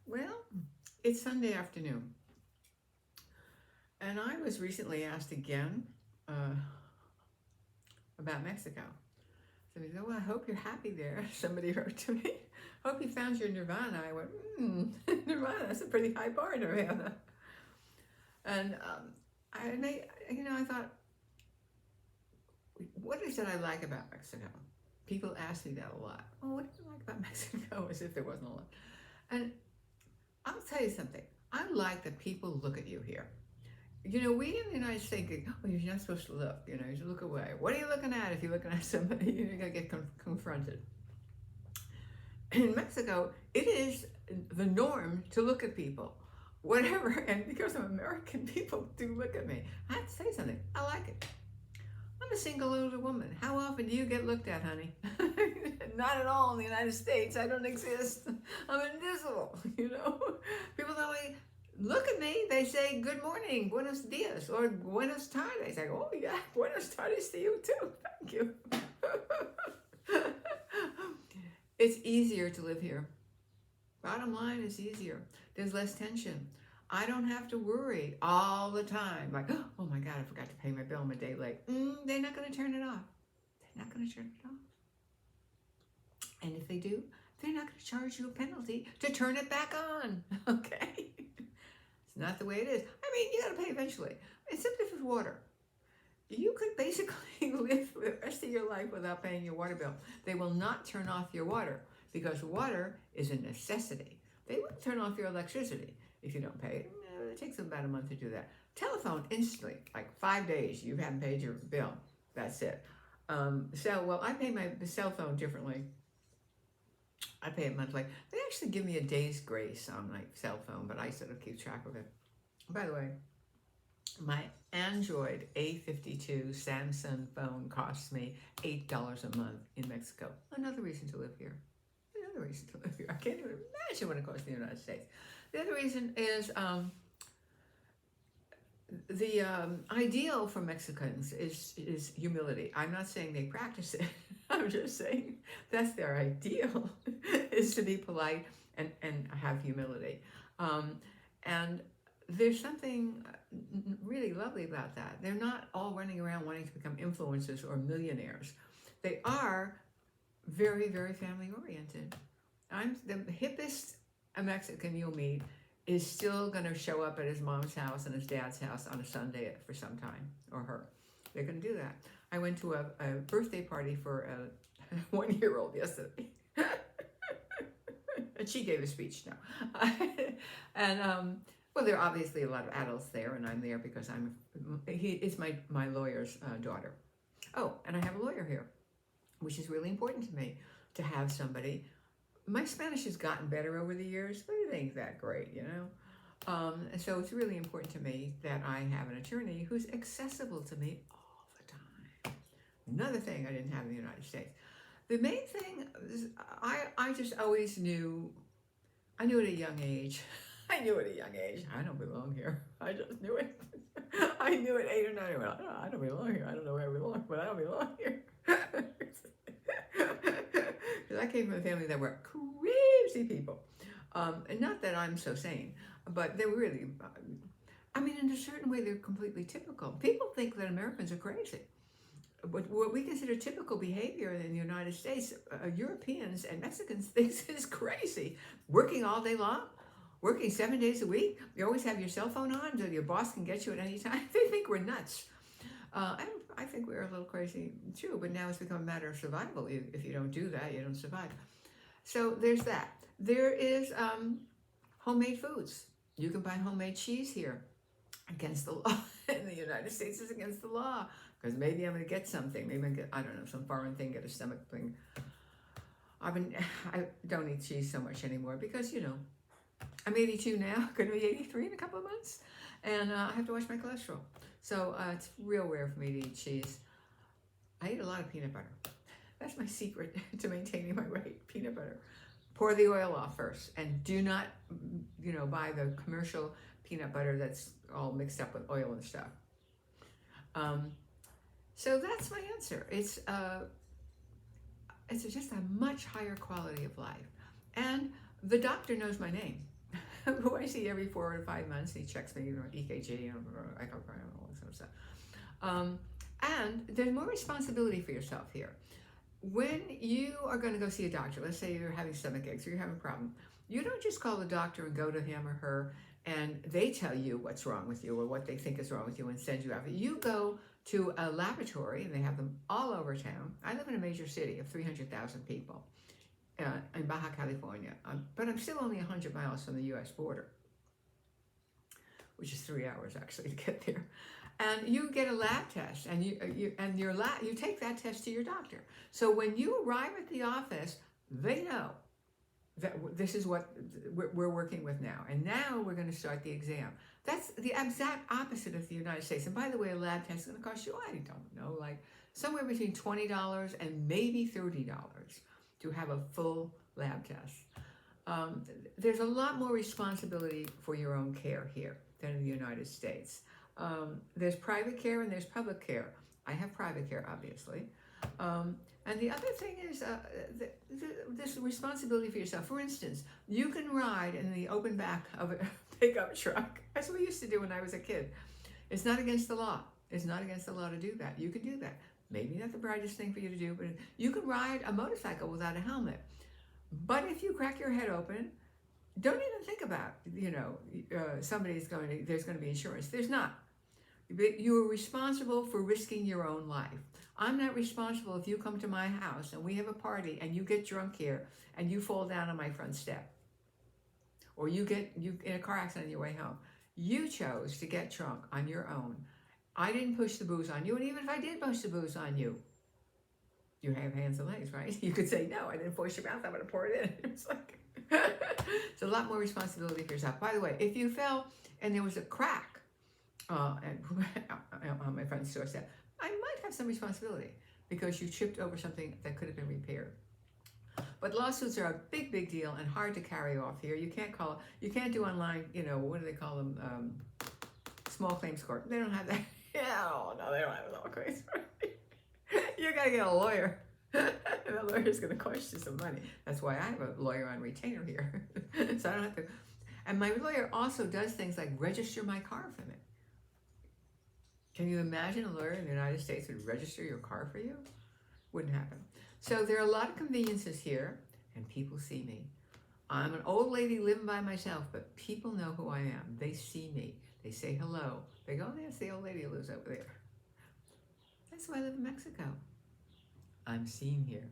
Well, it's Sunday afternoon, and I was recently asked again uh, about Mexico. Somebody said, "Well, I hope you're happy there." Somebody wrote to me, "Hope you found your nirvana." I went, "Nirvana, that's a pretty high bar, nirvana." And I thought, what is it I like about Mexico? People ask me that a lot. Well, what do you like about Mexico? As if there wasn't a lot. And I'll tell you something. I like that people look at you here. We in the United States think, oh, you're not supposed to look. You should look away. What are you looking at? If you're looking at somebody, you're going to get confronted. In Mexico, it is the norm to look at people, whatever. And because I'm American, people do look at me. I have to say something. I like it. I'm a single older woman. How often do you get looked at, honey? Not at all in the United States. I don't exist. I'm invisible, People tell me, look at me. They say, good morning, buenos dias, or buenos tardes. I go, oh, yeah, buenos tardes to you, too. Thank you. It's easier to live here. Bottom line, it's easier. There's less tension. I don't have to worry all the time. Like, oh my God, I forgot to pay my bill. I'm a day late. They're not going to turn it off. They're not going to turn it off. And if they do, they're not going to charge you a penalty to turn it back on. Okay? It's not the way it is. I mean, you got to pay eventually. It's simply for water. You could basically live the rest of your life without paying your water bill. They will not turn off your water because water is a necessity. They won't turn off your electricity if you don't pay it. It takes about a month to do that. Telephone instantly, like 5 days, you haven't paid your bill. That's it. I pay my cell phone differently. I pay it monthly. They actually give me a day's grace on my cell phone, but I sort of keep track of it. By the way, my Android A52 Samsung phone costs me $8 a month in Mexico. Another reason to live here. Another reason to live here. I can't even imagine what it costs in the United States. The other reason is the ideal for Mexicans is humility. I'm not saying they practice it. I'm just saying that's their ideal, is to be polite and have humility. And there's something really lovely about that. They're not all running around wanting to become influencers or millionaires. They are very, very family oriented. I'm the hippest a Mexican you'll meet is still going to show up at his mom's house and his dad's house on a Sunday for some time, or her. They're going to do that. I went to a birthday party for a 1-year-old yesterday. And she gave a speech now. And well, there are obviously a lot of adults there, and I'm there because he is my lawyer's daughter. Oh, and I have a lawyer here, which is really important to me, to have somebody. My Spanish has gotten better over the years, but it ain't that great, So it's really important to me that I have an attorney who's accessible to me all the time. Another thing I didn't have in the United States. The main thing is I just always knew, I knew at a young age, I don't belong here. I just knew it. I knew at 8 or 9, I don't belong here. I don't know where I belong, but I don't belong here. Because I came from a family that were crazy people. And not that I'm so sane, but they were really, in a certain way, they're completely typical. People think that Americans are crazy. But what we consider typical behavior in the United States, Europeans and Mexicans think is crazy. Working all day long, working 7 days a week. You always have your cell phone on so your boss can get you at any time. They think we're nuts. I think we're a little crazy too, but now it's become a matter of survival. If you don't do that, you don't survive. So there's that. There is homemade foods. You can buy homemade cheese here. Against the law. In the United States, it's against the law. Because maybe I'm going to get something. Maybe I don't know, some foreign thing, get a stomach thing. I don't eat cheese so much anymore because, I'm 82 now, going to be 83 in a couple of months. And I have to watch my cholesterol. So it's real rare for me to eat cheese. I eat a lot of peanut butter. That's my secret to maintaining my weight, peanut butter. Pour the oil off first. And do not, buy the commercial peanut butter that's all mixed up with oil and stuff. So that's my answer. It's just a much higher quality of life. And the doctor knows my name. who I see every 4 to 5 months. He checks me, EKG, echocardiogram, all this sort of stuff. And there's more responsibility for yourself here. When you are going to go see a doctor, let's say you're having stomach aches or you're having a problem, you don't just call the doctor and go to him or her and they tell you what's wrong with you or what they think is wrong with you and send you out. You go to a laboratory, and they have them all over town. I live in a major city of 300,000 people in Baja California, but I'm still only 100 miles from the U.S. border, which is 3 hours actually to get there. And you get a lab test, and you take that test to your doctor. So when you arrive at the office, they know that this is what we're working with now, and now we're going to start the exam. That's the exact opposite of the United States. And by the way, a lab test is going to cost you, I don't know, like somewhere between $20 and maybe $30 to have a full lab test. There's a lot more responsibility for your own care here than in the United States. There's private care and there's public care. I have private care, obviously. And the other thing is this responsibility for yourself. For instance, you can ride in the open back of a pickup truck, as we used to do when I was a kid. It's not against the law. It's not against the law to do that. You can do that. Maybe not the brightest thing for you to do, but you can ride a motorcycle without a helmet. But if you crack your head open, don't even think about, there's going to be insurance. There's not. You are responsible for risking your own life. I'm not responsible if you come to my house and we have a party and you get drunk here and you fall down on my front step. Or you in a car accident on your way home. You chose to get drunk on your own. I didn't push the booze on you, and even if I did push the booze on you, you have hands and legs, right? You could say, no, I didn't force your mouth, I'm going to pour it in. It's like, it's a lot more responsibility for yourself. By the way, if you fell and there was a crack on my friend's doorstep, I might have some responsibility because you tripped over something that could have been repaired. But lawsuits are a big, big deal and hard to carry off here. You can't do online, what do they call them? Small claims court. They don't have that. No, they don't have small claims court. You gotta get a lawyer. And the lawyer's gonna cost you some money. That's why I have a lawyer on retainer here. So I don't have to. And my lawyer also does things like register my car for me. Can you imagine a lawyer in the United States would register your car for you? Wouldn't happen. So there are a lot of conveniences here, and people see me. I'm an old lady living by myself, but people know who I am. They see me. They say hello. They go, that's the old lady who lives over there. That's why I live in Mexico. I'm seen here.